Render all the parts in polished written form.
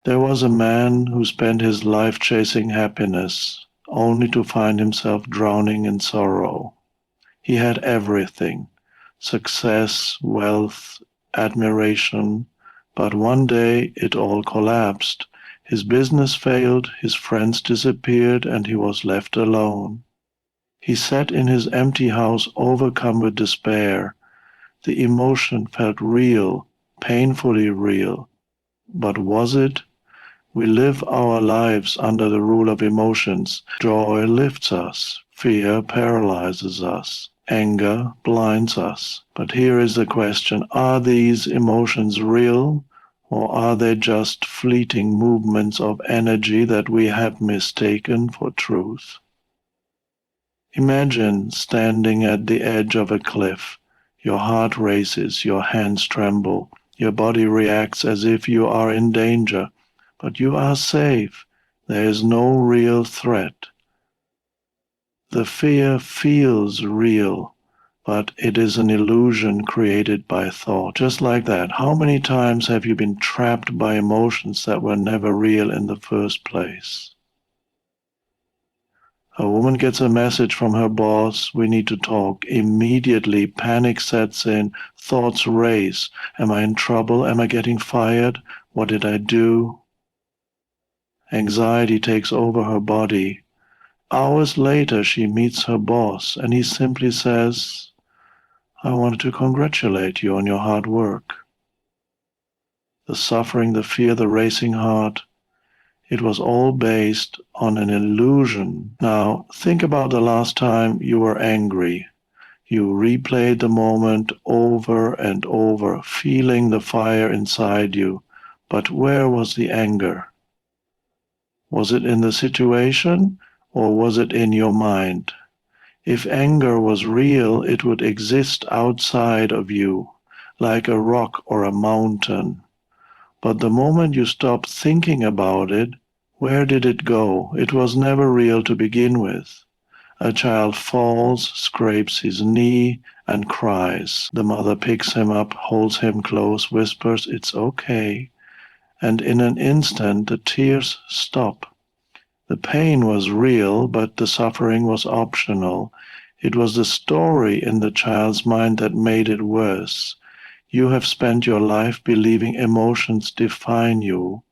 There was a man who spent his life chasing happiness, only to find himself drowning in sorrow. He had everything: success, wealth, admiration, but one day it all collapsed. His business failed, his friends disappeared, and he was left alone. He sat in his empty house, overcome with despair. The emotion felt real, painfully real. But was it? We live our lives under the rule of emotions. Joy lifts us, fear paralyzes us, anger blinds us. But here is the question: are these emotions real, or are they just fleeting movements of energy that we have mistaken for truth? Imagine standing at the edge of a cliff. Your heart races, your hands tremble, your body reacts as if you are in danger. But you are safe. There is no real threat. The fear feels real, but it is an illusion created by thought. Just like that, how many times have you been trapped by emotions that were never real in the first place? A woman gets a message from her boss: we need to talk. Immediately, panic sets in, thoughts race. Am I in trouble? Am I getting fired? What did I do? Anxiety takes over her body. Hours later, she meets her boss, and he simply says, I wanted to congratulate you on your hard work. The suffering, the fear, the racing heart, it was all based on an illusion. Now, think about the last time you were angry. You replayed the moment over and over, feeling the fire inside you. But where was the anger? Was it in the situation, or was it in your mind? If anger was real, it would exist outside of you, like a rock or a mountain. But the moment you stop thinking about it, where did it go? It was never real to begin with. A child falls, scrapes his knee, and cries. The mother picks him up, holds him close, whispers, "It's okay." And in an instant the tears stop. The pain was real, but the suffering was optional. It was the story in the child's mind that made it worse. You have spent your life believing emotions define you,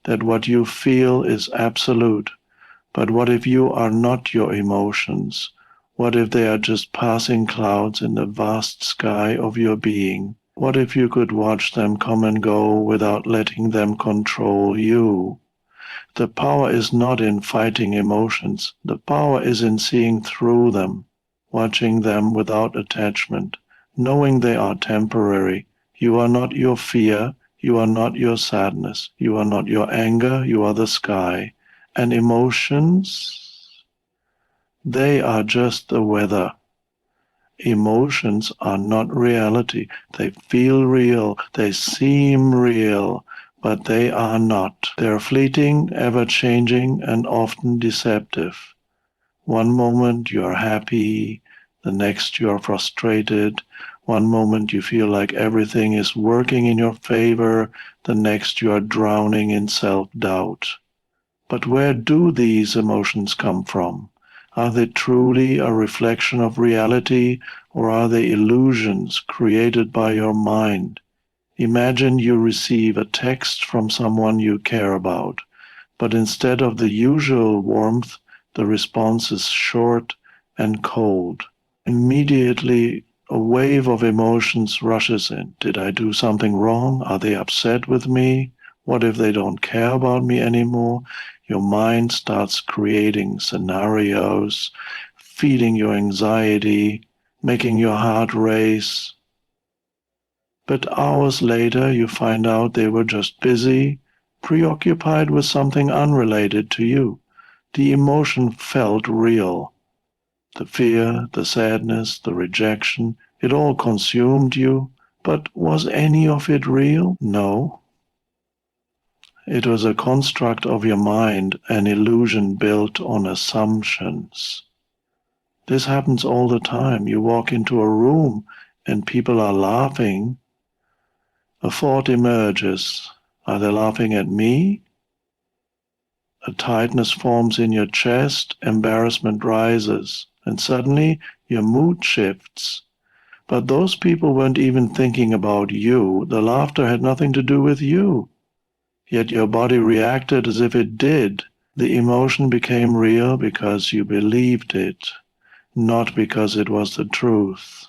that what you feel is absolute. But what if you are not your emotions? What if they are just passing clouds in the vast sky of your being? What if you could watch them come and go without letting them control you? The power is not in fighting emotions. The power is in seeing through them, watching them without attachment, knowing they are temporary. You are not your fear, you are not your sadness, you are not your anger, you are the sky. And emotions, they are just the weather. Emotions are not reality. They feel real, they seem real, but they are not. They are fleeting, ever-changing, and often deceptive. One moment you are happy, the next you are frustrated. One moment you feel like everything is working in your favor, the next you are drowning in self-doubt. But where do these emotions come from? Are they truly a reflection of reality, or are they illusions created by your mind? Imagine you receive a text from someone you care about, but instead of the usual warmth, the response is short and cold. Immediately, a wave of emotions rushes in. Did I do something wrong? Are they upset with me? What if they don't care about me anymore? Your mind starts creating scenarios, feeding your anxiety, making your heart race. But hours later, you find out they were just busy, preoccupied with something unrelated to you. The emotion felt real. The fear, the sadness, the rejection, it all consumed you. But was any of it real? No. It was a construct of your mind, an illusion built on assumptions. This happens all the time. You walk into a room and people are laughing. A thought emerges. Are they laughing at me? A tightness forms in your chest, embarrassment rises, and suddenly your mood shifts. But those people weren't even thinking about you. The laughter had nothing to do with you. Yet your body reacted as if it did. The emotion became real because you believed it, not because it was the truth.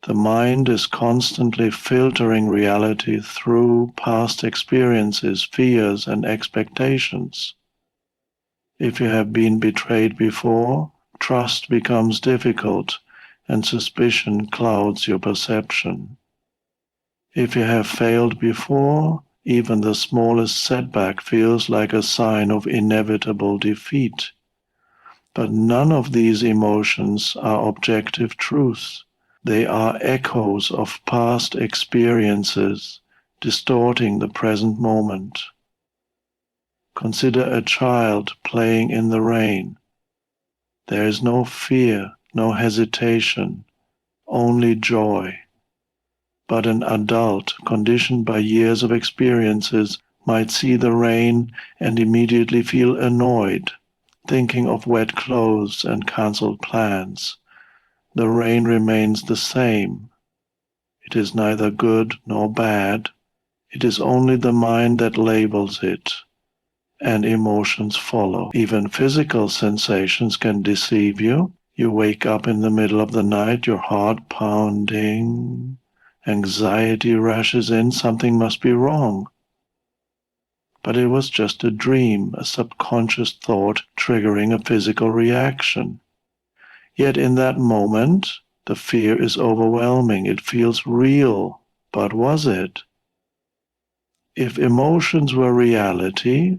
The mind is constantly filtering reality through past experiences, fears, and expectations. If you have been betrayed before, trust becomes difficult, and suspicion clouds your perception. If you have failed before, even the smallest setback feels like a sign of inevitable defeat. But none of these emotions are objective truths. They are echoes of past experiences, distorting the present moment. Consider a child playing in the rain. There is no fear, no hesitation, only joy. But an adult, conditioned by years of experiences, might see the rain and immediately feel annoyed, thinking of wet clothes and cancelled plans. The rain remains the same. It is neither good nor bad. It is only the mind that labels it, and emotions follow. Even physical sensations can deceive you. You wake up in the middle of the night, your heart pounding, anxiety rushes in, something must be wrong. But it was just a dream, a subconscious thought triggering a physical reaction. Yet in that moment, the fear is overwhelming. It feels real. But was it? If emotions were reality,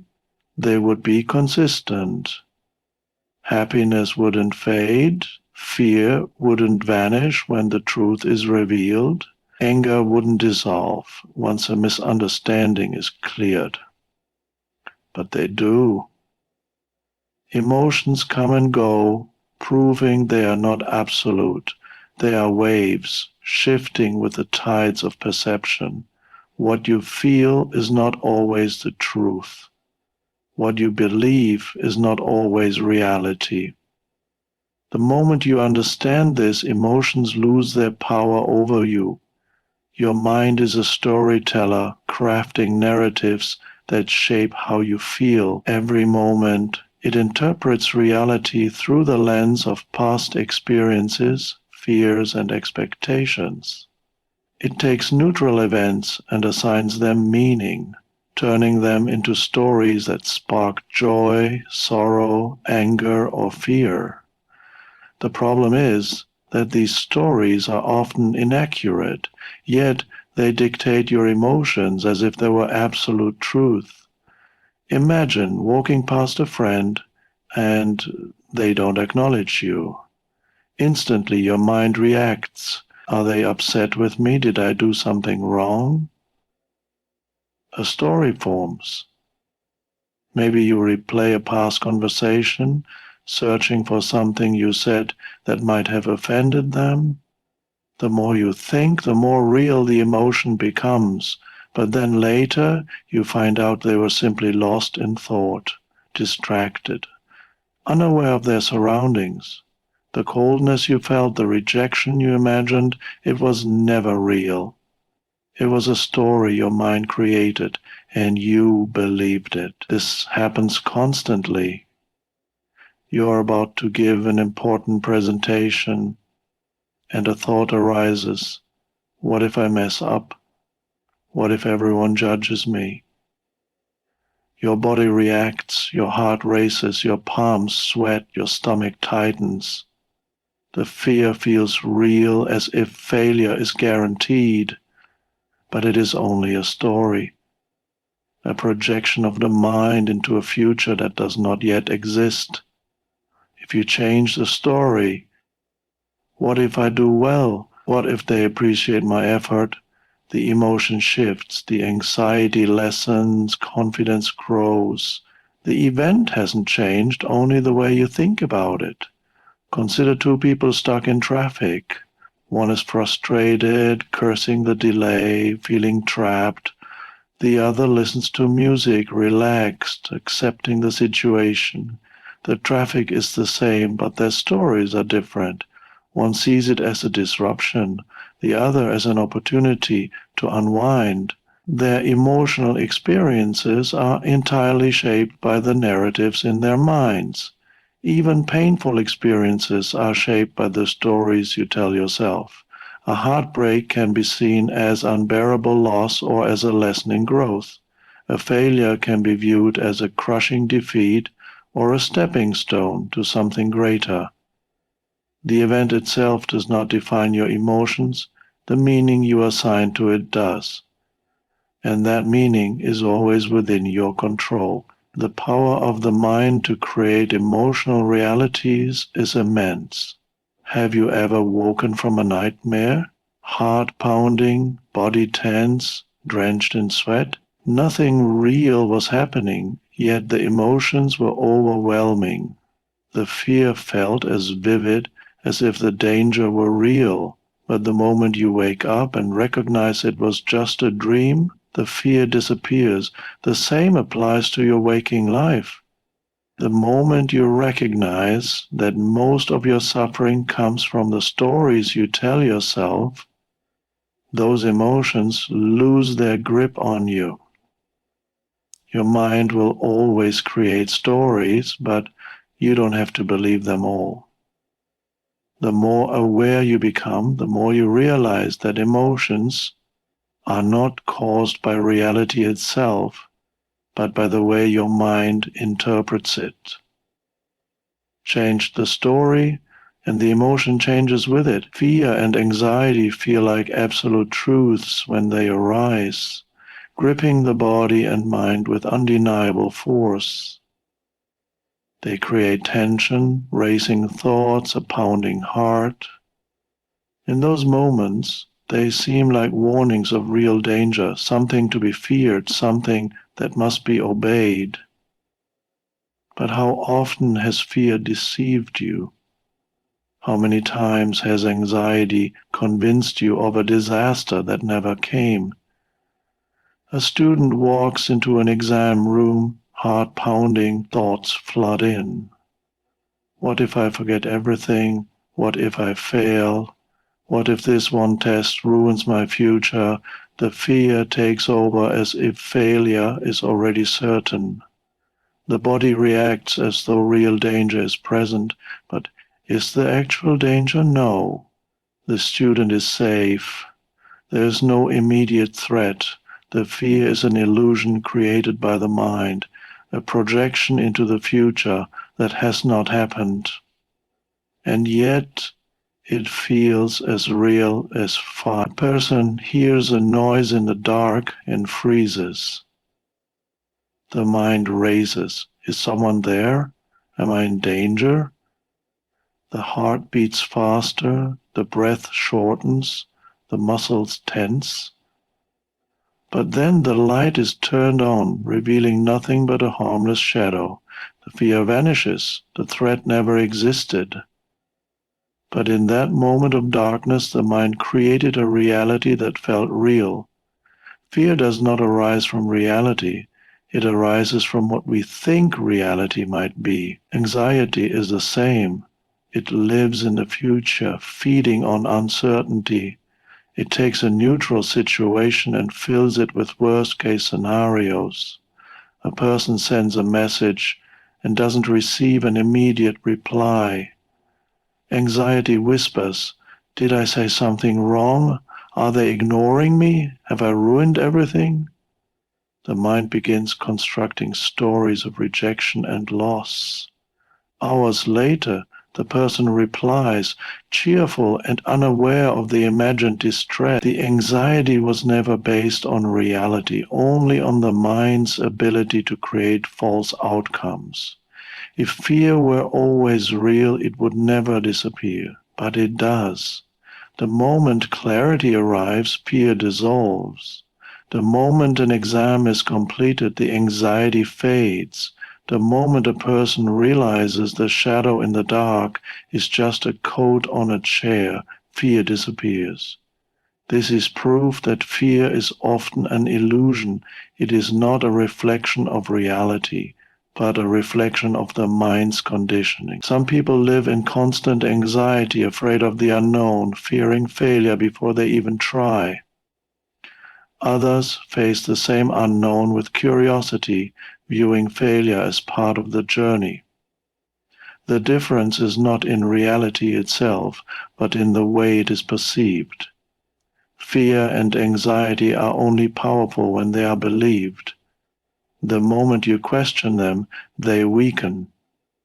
they would be consistent. Happiness wouldn't fade. Fear wouldn't vanish when the truth is revealed. Anger wouldn't dissolve once a misunderstanding is cleared. But they do. Emotions come and go, proving they are not absolute. They are waves, shifting with the tides of perception. What you feel is not always the truth. What you believe is not always reality. The moment you understand this, emotions lose their power over you. Your mind is a storyteller, crafting narratives that shape how you feel every moment. It interprets reality through the lens of past experiences, fears, and expectations. It takes neutral events and assigns them meaning, turning them into stories that spark joy, sorrow, anger, or fear. The problem is that these stories are often inaccurate, yet they dictate your emotions as if they were absolute truth. Imagine walking past a friend and they don't acknowledge you. Instantly your mind reacts. Are they upset with me? Did I do something wrong? A story forms. Maybe you replay a past conversation, searching for something you said that might have offended them. The more you think, the more real the emotion becomes. But then later, you find out they were simply lost in thought, distracted, unaware of their surroundings. The coldness you felt, the rejection you imagined, it was never real. It was a story your mind created, and you believed it. This happens constantly. You're about to give an important presentation, and a thought arises. What if I mess up? What if everyone judges me? Your body reacts, your heart races, your palms sweat, your stomach tightens. The fear feels real, as if failure is guaranteed, but it is only a story, a projection of the mind into a future that does not yet exist. If you change the story, what if I do well? What if they appreciate my effort? The emotion shifts, the anxiety lessens, confidence grows. The event hasn't changed, only the way you think about it. Consider two people stuck in traffic. One is frustrated, cursing the delay, feeling trapped. The other listens to music, relaxed, accepting the situation. The traffic is the same, but their stories are different. One sees it as a disruption, the other as an opportunity to unwind. Their emotional experiences are entirely shaped by the narratives in their minds. Even painful experiences are shaped by the stories you tell yourself. A heartbreak can be seen as unbearable loss or as a lessening growth. A failure can be viewed as a crushing defeat or a stepping stone to something greater. The event itself does not define your emotions, the meaning you assign to it does. And that meaning is always within your control. The power of the mind to create emotional realities is immense. Have you ever woken from a nightmare? Heart pounding, body tense, drenched in sweat? Nothing real was happening, yet the emotions were overwhelming. The fear felt as vivid as if the danger were real. But the moment you wake up and recognize it was just a dream, the fear disappears. The same applies to your waking life. The moment you recognize that most of your suffering comes from the stories you tell yourself, those emotions lose their grip on you. Your mind will always create stories, but you don't have to believe them all. The more aware you become, the more you realize that emotions are not caused by reality itself, but by the way your mind interprets it. Change the story, and the emotion changes with it. Fear and anxiety feel like absolute truths when they arise, gripping the body and mind with undeniable force. They create tension, racing thoughts, a pounding heart. In those moments, they seem like warnings of real danger, something to be feared, something that must be obeyed. But how often has fear deceived you? How many times has anxiety convinced you of a disaster that never came? A student walks into an exam room, heart pounding, thoughts flood in. What if I forget everything? What if I fail? What if this one test ruins my future? The fear takes over as if failure is already certain. The body reacts as though real danger is present, but is there actual danger? No. The student is safe. There is no immediate threat. The fear is an illusion created by the mind, a projection into the future that has not happened. And yet, it feels as real as fire. A person hears a noise in the dark and freezes. The mind races. Is someone there? Am I in danger? The heart beats faster, the breath shortens, the muscles tense. But then the light is turned on, revealing nothing but a harmless shadow. The fear vanishes. The threat never existed. But in that moment of darkness, the mind created a reality that felt real. Fear does not arise from reality. It arises from what we think reality might be. Anxiety is the same. It lives in the future, feeding on uncertainty. It takes a neutral situation and fills it with worst-case scenarios. A person sends a message and doesn't receive an immediate reply. Anxiety whispers, "Did I say something wrong? Are they ignoring me? Have I ruined everything?" The mind begins constructing stories of rejection and loss. Hours later, the person replies, cheerful and unaware of the imagined distress. The anxiety was never based on reality, only on the mind's ability to create false outcomes. If fear were always real, it would never disappear, but it does. The moment clarity arrives, fear dissolves. The moment an exam is completed, the anxiety fades. The moment a person realizes the shadow in the dark is just a coat on a chair, fear disappears. This is proof that fear is often an illusion. It is not a reflection of reality, but a reflection of the mind's conditioning. Some people live in constant anxiety, afraid of the unknown, fearing failure before they even try. Others face the same unknown with curiosity, viewing failure as part of the journey. The difference is not in reality itself, but in the way it is perceived. Fear and anxiety are only powerful when they are believed. The moment you question them, they weaken.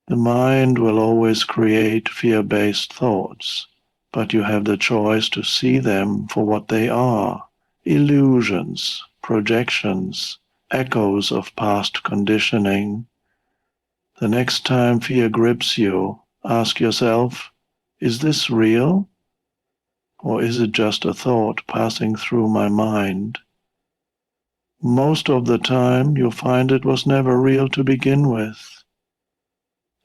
The mind will always create fear-based thoughts, but you have the choice to see them for what they are: illusions, projections, echoes of past conditioning. The next time fear grips you, ask yourself, is this real? Or is it just a thought passing through my mind? Most of the time, you'll find it was never real to begin with.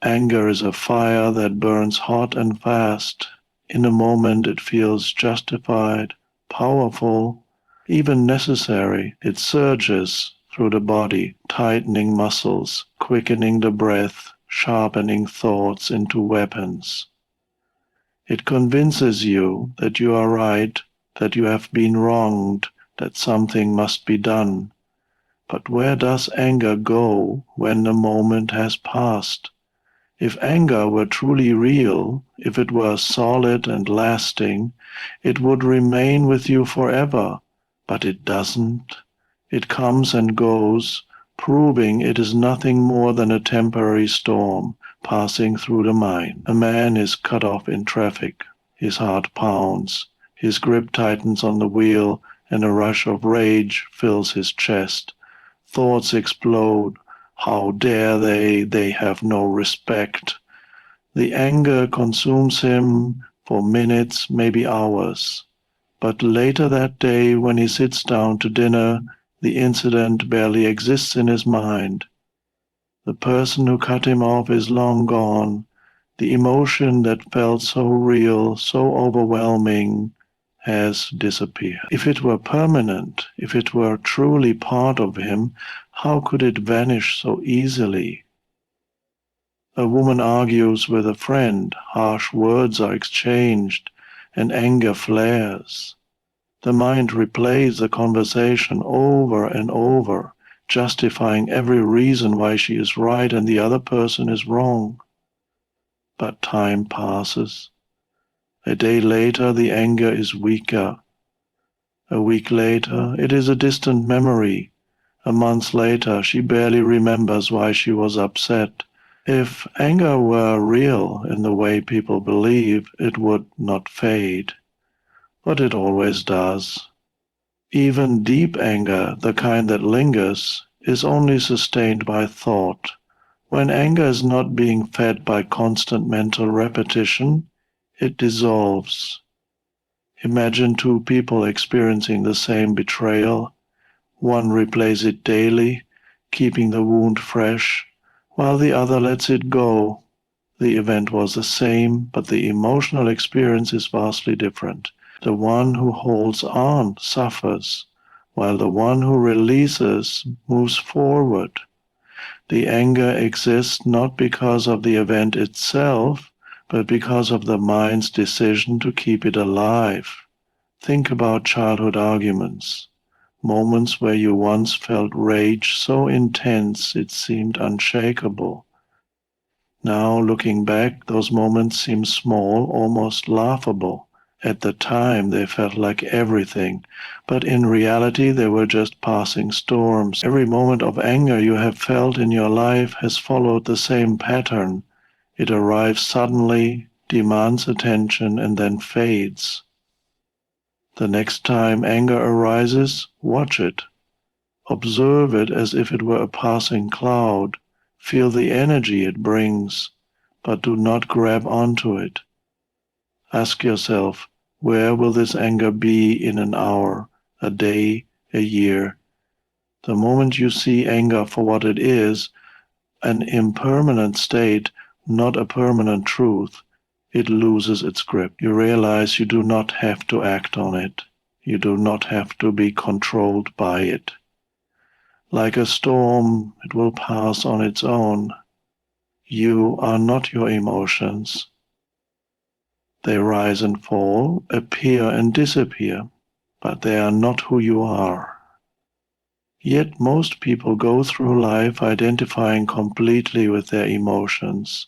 Anger is a fire that burns hot and fast. In a moment, it feels justified, powerful, even necessary. It surges through the body, tightening muscles, quickening the breath, sharpening thoughts into weapons. It convinces you that you are right, that you have been wronged, that something must be done. But where does anger go when the moment has passed? If anger were truly real, if it were solid and lasting, it would remain with you forever. But it doesn't. It comes and goes, proving it is nothing more than a temporary storm passing through the mind. A man is cut off in traffic. His heart pounds. His grip tightens on the wheel, and a rush of rage fills his chest. Thoughts explode. How dare they? They have no respect. The anger consumes him for minutes, maybe hours. But later that day, when he sits down to dinner, the incident barely exists in his mind. The person who cut him off is long gone. The emotion that felt so real, so overwhelming, has disappeared. If it were permanent, if it were truly part of him, how could it vanish so easily? A woman argues with a friend, harsh words are exchanged, and anger flares. The mind replays the conversation over and over, justifying every reason why she is right and the other person is wrong. But time passes. A day later, the anger is weaker. A week later, it is a distant memory. A month later, she barely remembers why she was upset. If anger were real in the way people believe, it would not fade. But it always does. Even deep anger, the kind that lingers, is only sustained by thought. When anger is not being fed by constant mental repetition, it dissolves. Imagine two people experiencing the same betrayal. One replays it daily, keeping the wound fresh, while the other lets it go. The event was the same, but the emotional experience is vastly different. The one who holds on suffers, while the one who releases moves forward. The anger exists not because of the event itself, but because of the mind's decision to keep it alive. Think about childhood arguments, moments where you once felt rage so intense it seemed unshakable. Now, looking back, those moments seem small, almost laughable. At the time, they felt like everything, but in reality, they were just passing storms. Every moment of anger you have felt in your life has followed the same pattern. It arrives suddenly, demands attention, and then fades. The next time anger arises, watch it. Observe it as if it were a passing cloud. Feel the energy it brings, but do not grab onto it. Ask yourself, where will this anger be in an hour, a day, a year? The moment you see anger for what it is, an impermanent state, not a permanent truth, it loses its grip. You realize you do not have to act on it. You do not have to be controlled by it. Like a storm, it will pass on its own. You are not your emotions. They rise and fall, appear and disappear, but they are not who you are. Yet most people go through life identifying completely with their emotions,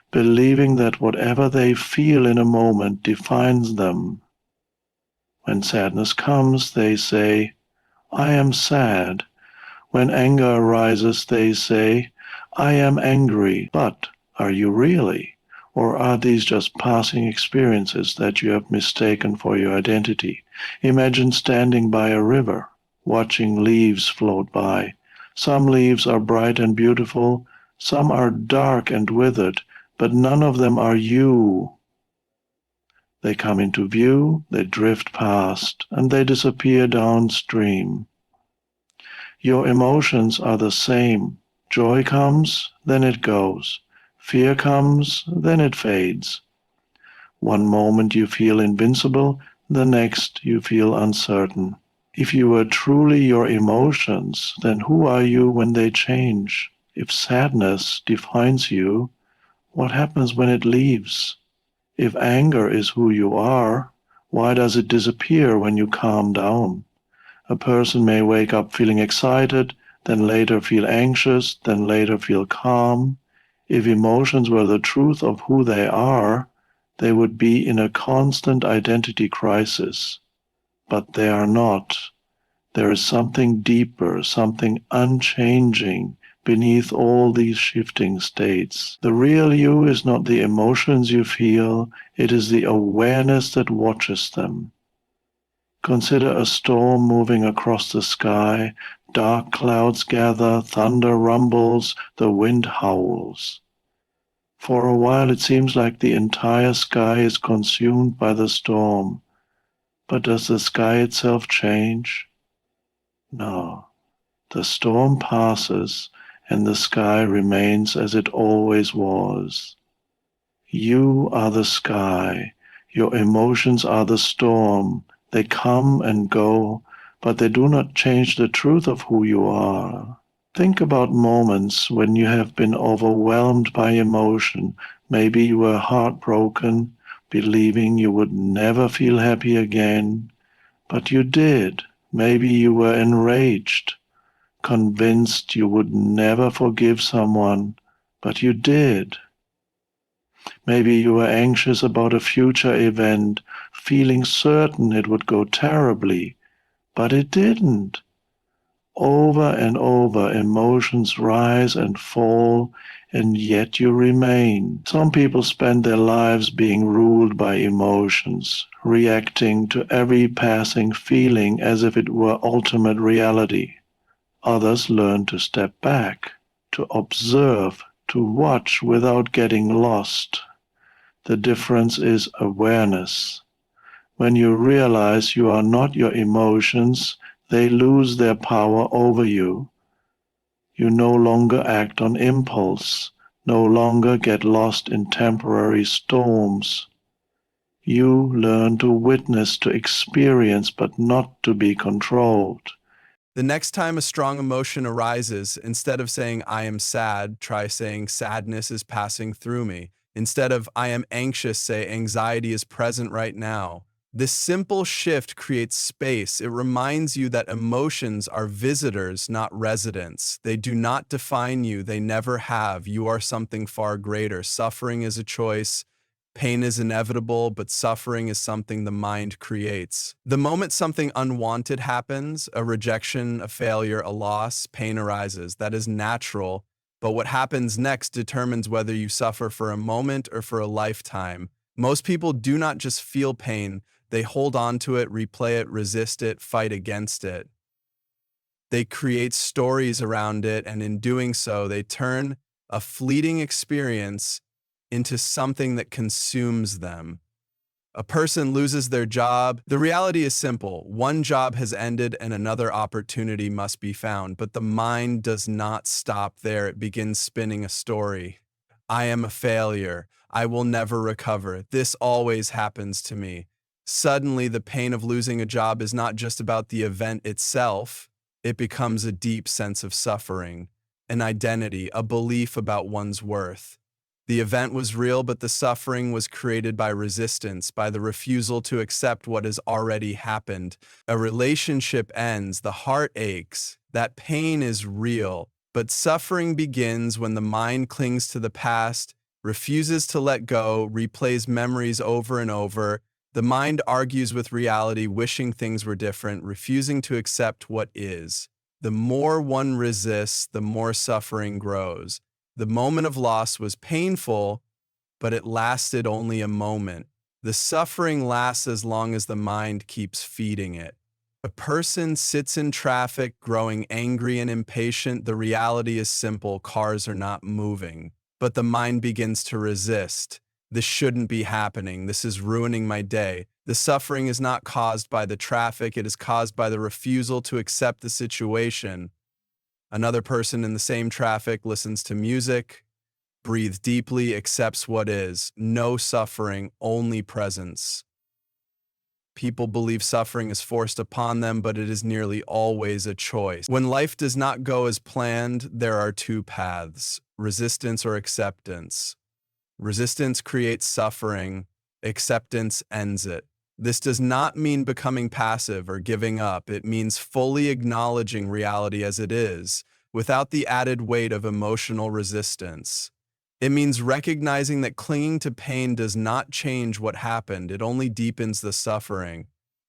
believing that whatever they feel in a moment defines them. When sadness comes, they say, I am sad. When anger arises, they say, I am angry. But are you really? Or are these just passing experiences that you have mistaken for your identity? Imagine standing by a river, watching leaves float by. Some leaves are bright and beautiful, some are dark and withered, but none of them are you. They come into view, they drift past, and they disappear downstream. Your emotions are the same. Joy comes, then it goes. Fear comes, then it fades. One moment you feel invincible, the next you feel uncertain. If you were truly your emotions, then who are you when they change? If sadness defines you, what happens when it leaves? If anger is who you are, why does it disappear when you calm down? A person may wake up feeling excited, then later feel anxious, then later feel calm. If emotions were the truth of who they are, they would be in a constant identity crisis. But they are not. There is something deeper, something unchanging beneath all these shifting states. The real you is not the emotions you feel, it is the awareness that watches them. Consider a storm moving across the sky. Dark clouds gather, thunder rumbles, the wind howls. For a while it seems like the entire sky is consumed by the storm. But does the sky itself change? No. The storm passes, and the sky remains as it always was. You are the sky. Your emotions are the storm. They come and go, but they do not change the truth of who you are. Think about moments when you have been overwhelmed by emotion. Maybe you were heartbroken, believing you would never feel happy again, but you did. Maybe you were enraged, convinced you would never forgive someone, but you did. Maybe you were anxious about a future event, feeling certain it would go terribly, but it didn't. Over and over, emotions rise and fall, and yet you remain. Some people spend their lives being ruled by emotions, reacting to every passing feeling as if it were ultimate reality. Others learn to step back, to observe, to watch without getting lost. The difference is awareness. When you realize you are not your emotions, they lose their power over you. You no longer act on impulse, no longer get lost in temporary storms. You learn to witness, to experience, but not to be controlled. The next time a strong emotion arises, instead of saying, I am sad, try saying, sadness is passing through me. Instead of, I am anxious, say, anxiety is present right now. This simple shift creates space. It reminds you that emotions are visitors, not residents. They do not define you. They never have. You are something far greater. Suffering is a choice. Pain is inevitable, but suffering is something the mind creates. The moment something unwanted happens, a rejection, a failure, a loss, pain arises. That is natural, but what happens next determines whether you suffer for a moment or for a lifetime. Most people do not just feel pain, they hold on to it, replay it, resist it, fight against it. They create stories around it, and in doing so, they turn a fleeting experience into something that consumes them. A person loses their job. The reality is simple. One job has ended and another opportunity must be found, but the mind does not stop there. It begins spinning a story. I am a failure. I will never recover. This always happens to me. Suddenly, the pain of losing a job is not just about the event itself, it becomes a deep sense of suffering, an identity, a belief about one's worth. The event was real, but the suffering was created by resistance, by the refusal to accept what has already happened. A relationship ends, the heart aches. That pain is real, but suffering begins when the mind clings to the past, refuses to let go, replays memories over and over. The mind argues with reality, wishing things were different, refusing to accept what is. The more one resists, the more suffering grows. The moment of loss was painful, but it lasted only a moment. The suffering lasts as long as the mind keeps feeding it. A person sits in traffic, growing angry and impatient. The reality is simple: cars are not moving. But the mind begins to resist. This shouldn't be happening. This is ruining my day. The suffering is not caused by the traffic, it is caused by the refusal to accept the situation. Another person in the same traffic listens to music, breathes deeply, accepts what is. No suffering, only presence. People believe suffering is forced upon them, but it is nearly always a choice. When life does not go as planned, there are two paths: resistance or acceptance. Resistance creates suffering, acceptance ends it. This does not mean becoming passive or giving up. It means fully acknowledging reality as it is, without the added weight of emotional resistance. It means recognizing that clinging to pain does not change what happened, it only deepens the suffering.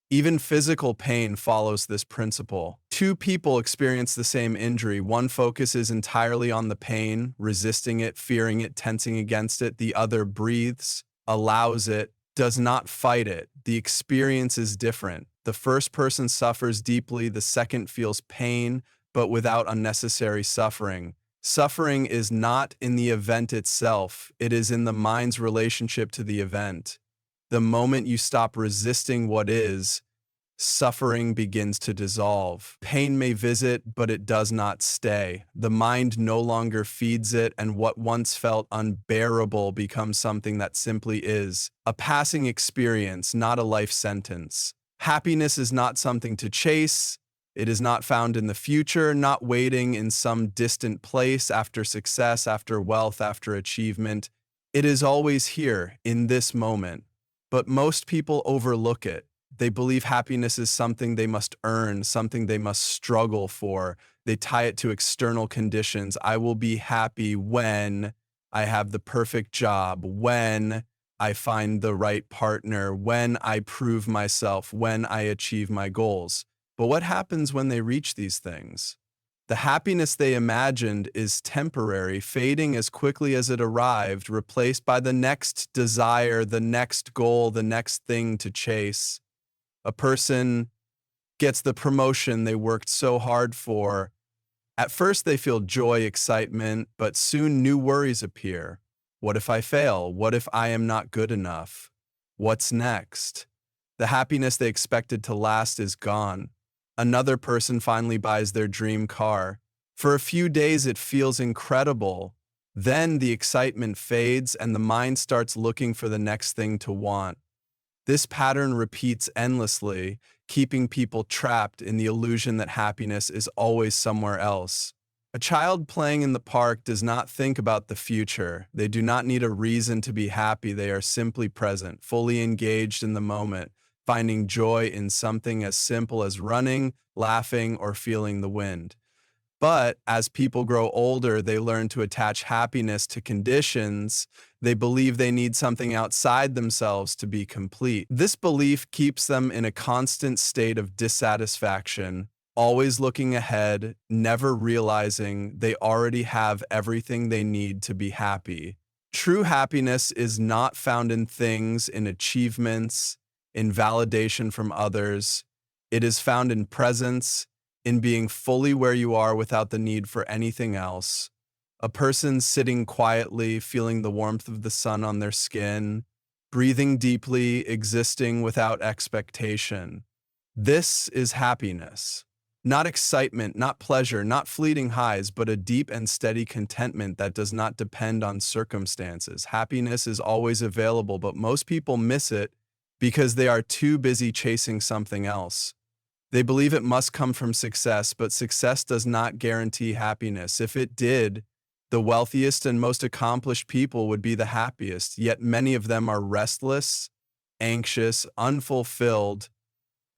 Even physical pain follows this principle. Two people experience the same injury. One focuses entirely on the pain, resisting it, fearing it, tensing against it. The other breathes, allows it, does not fight it. The experience is different. The first person suffers deeply, the second feels pain, but without unnecessary suffering. Suffering is not in the event itself, it is in the mind's relationship to the event. The moment you stop resisting what is, suffering begins to dissolve. Pain may visit, but it does not stay. The mind no longer feeds it, and what once felt unbearable becomes something that simply is. A passing experience, not a life sentence. Happiness is not something to chase. It is not found in the future, not waiting in some distant place after success, after wealth, after achievement. It is always here, in this moment. But most people overlook it. They believe happiness is something they must earn, something they must struggle for. They tie it to external conditions. I will be happy when I have the perfect job, when I find the right partner, when I prove myself, when I achieve my goals. But what happens when they reach these things? The happiness they imagined is temporary, fading as quickly as it arrived, replaced by the next desire, the next goal, the next thing to chase. A person gets the promotion they worked so hard for. At first, they feel joy, excitement, but soon new worries appear. What if I fail? What if I am not good enough? What's next? The happiness they expected to last is gone. Another person finally buys their dream car. For a few days, it feels incredible. Then the excitement fades and the mind starts looking for the next thing to want. This pattern repeats endlessly, keeping people trapped in the illusion that happiness is always somewhere else. A child playing in the park does not think about the future. They do not need a reason to be happy. They are simply present, fully engaged in the moment, finding joy in something as simple as running, laughing, or feeling the wind. But as people grow older, they learn to attach happiness to conditions. They believe they need something outside themselves to be complete. This belief keeps them in a constant state of dissatisfaction, always looking ahead, never realizing they already have everything they need to be happy. True happiness is not found in things, in achievements, in validation from others. It is found in presence, in being fully where you are without the need for anything else. A person sitting quietly, feeling the warmth of the sun on their skin, breathing deeply, existing without expectation. This is happiness. Not excitement, not pleasure, not fleeting highs, but a deep and steady contentment that does not depend on circumstances. Happiness is always available, but most people miss it because they are too busy chasing something else. They believe it must come from success, but success does not guarantee happiness. If it did, the wealthiest and most accomplished people would be the happiest, yet many of them are restless, anxious, unfulfilled.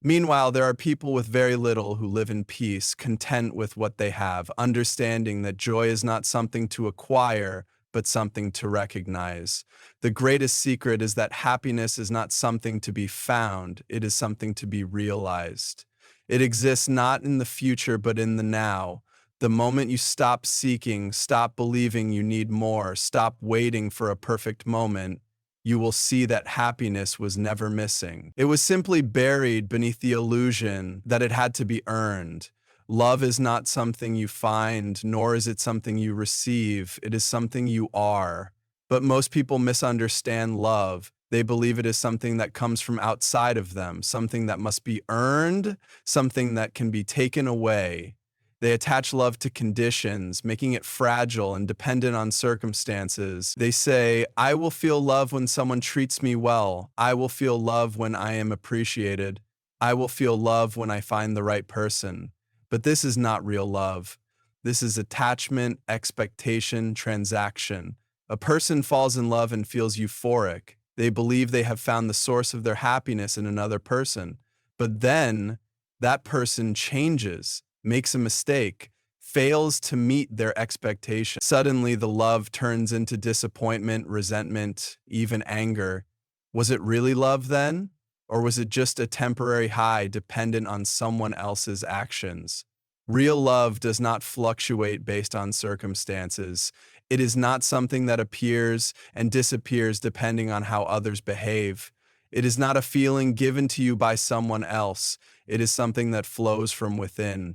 Meanwhile, there are people with very little who live in peace, content with what they have, understanding that joy is not something to acquire, but something to recognize. The greatest secret is that happiness is not something to be found, it is something to be realized. It exists not in the future, but in the now. The moment you stop seeking, stop believing you need more, stop waiting for a perfect moment, you will see that happiness was never missing. It was simply buried beneath the illusion that it had to be earned. Love is not something you find, nor is it something you receive. It is something you are. But most people misunderstand love. They believe it is something that comes from outside of them, something that must be earned, something that can be taken away. They attach love to conditions, making it fragile and dependent on circumstances. They say, I will feel love when someone treats me well. I will feel love when I am appreciated. I will feel love when I find the right person. But this is not real love. This is attachment, expectation, transaction. A person falls in love and feels euphoric. They believe they have found the source of their happiness in another person. But then that person changes, makes a mistake, fails to meet their expectation. Suddenly, the love turns into disappointment, resentment, even anger. Was it really love then? Or was it just a temporary high dependent on someone else's actions? Real love does not fluctuate based on circumstances. It is not something that appears and disappears depending on how others behave. It is not a feeling given to you by someone else. It is something that flows from within.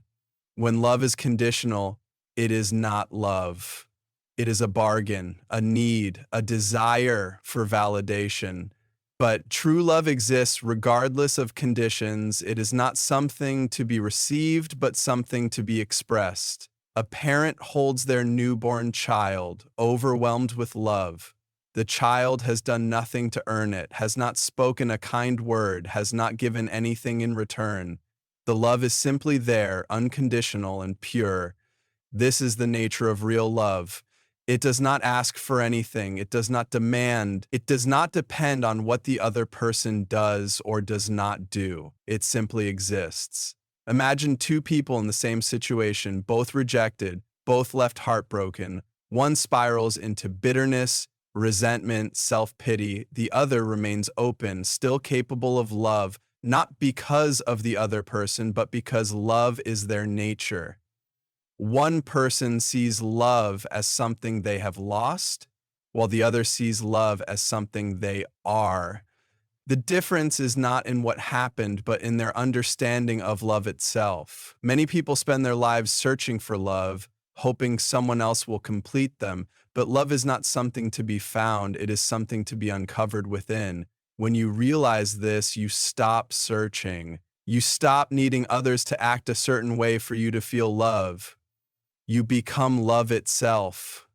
When love is conditional, it is not love. It is a bargain, a need, a desire for validation. But true love exists regardless of conditions. It is not something to be received, but something to be expressed. A parent holds their newborn child, overwhelmed with love. The child has done nothing to earn it, has not spoken a kind word, has not given anything in return. The love is simply there, unconditional and pure. This is the nature of real love. It does not ask for anything. It does not demand. It does not depend on what the other person does or does not do. It simply exists. Imagine two people in the same situation, both rejected, both left heartbroken. One spirals into bitterness, resentment, self-pity. The other remains open, still capable of love, not because of the other person, but because love is their nature. One person sees love as something they have lost, while the other sees love as something they are. The difference is not in what happened, but in their understanding of love itself. Many people spend their lives searching for love, hoping someone else will complete them, but love is not something to be found, it is something to be uncovered within. When you realize this, you stop searching. You stop needing others to act a certain way for you to feel love. You become love itself,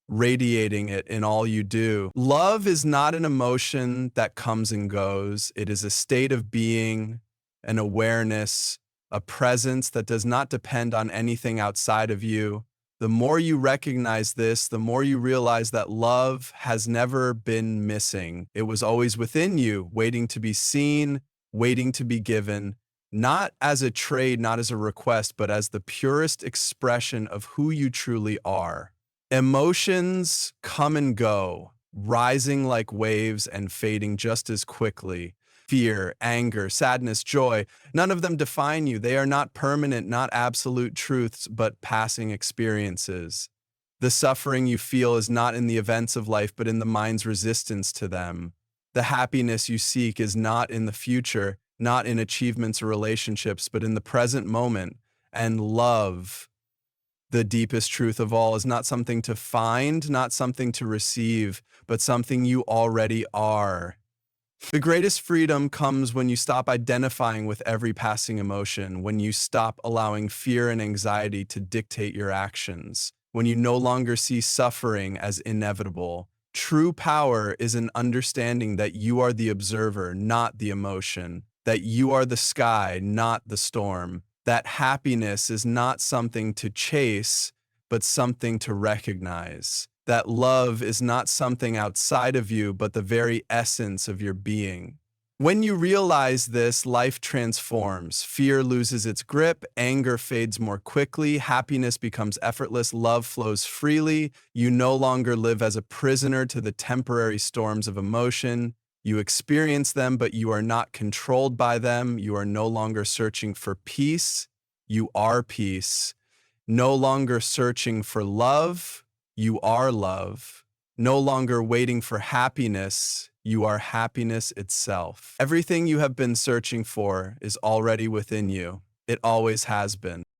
radiating it in all you do. Love is not an emotion that comes and goes. It is a state of being, an awareness, a presence that does not depend on anything outside of you. The more you recognize this, the more you realize that love has never been missing. It was always within you, waiting to be seen, waiting to be given, not as a trade, not as a request, but as the purest expression of who you truly are. Emotions come and go, rising like waves and fading just as quickly. Fear, anger, sadness, joy, none of them define you. They are not permanent, not absolute truths, but passing experiences. The suffering you feel is not in the events of life, but in the mind's resistance to them. The happiness you seek is not in the future, not in achievements or relationships, but in the present moment. And love, the deepest truth of all, is not something to find, not something to receive, but something you already are. The greatest freedom comes when you stop identifying with every passing emotion, when you stop allowing fear and anxiety to dictate your actions, when you no longer see suffering as inevitable, True power is an understanding that you are the observer, not the emotion, that you are the sky, not the storm, that happiness is not something to chase, but something to recognize, that love is not something outside of you, but the very essence of your being. When you realize this, life transforms. Fear loses its grip, anger fades more quickly, happiness becomes effortless, love flows freely. You no longer live as a prisoner to the temporary storms of emotion. You experience them, but you are not controlled by them. You are no longer searching for peace. You are peace. No longer searching for love. You are love. No longer waiting for happiness, you are happiness itself. Everything you have been searching for is already within you. It always has been.